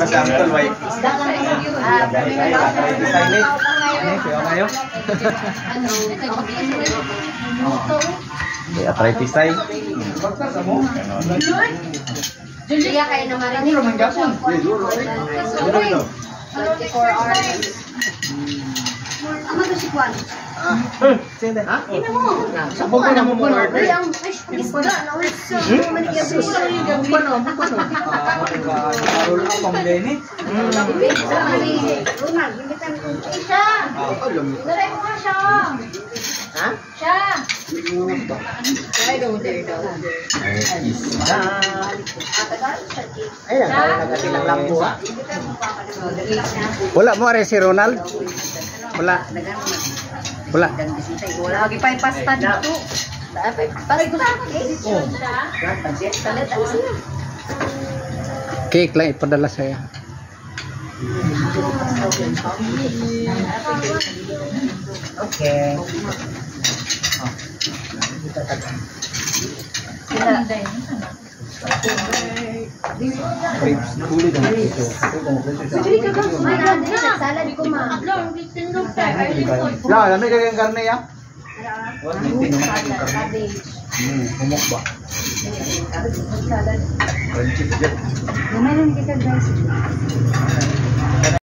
Sample white. Arthritis ay. Julia kayo naman rin. 24 hours. Ano to si Juan? Sino? Ha? Ina mo. Sabog na mo order. Ay, ang isda na ulit sa manigyan sa iyo. Roll up ang Lenny. Ronald, gimitan ko siya. Daray mo nga siya. Ha? Siya. Ay, don't dare daw. Isda. Ay, nagkatilang lang po ha. Wala mo rin si Ronald? Wala. Wala. Wala lagi pa pasta dito. Pare ko sa Cake lang ipadala saya. Okay. Salad ko ma. La, lamig kayong karne ya? Humok ba? Salad. Crunchy. Lumayan kita guys.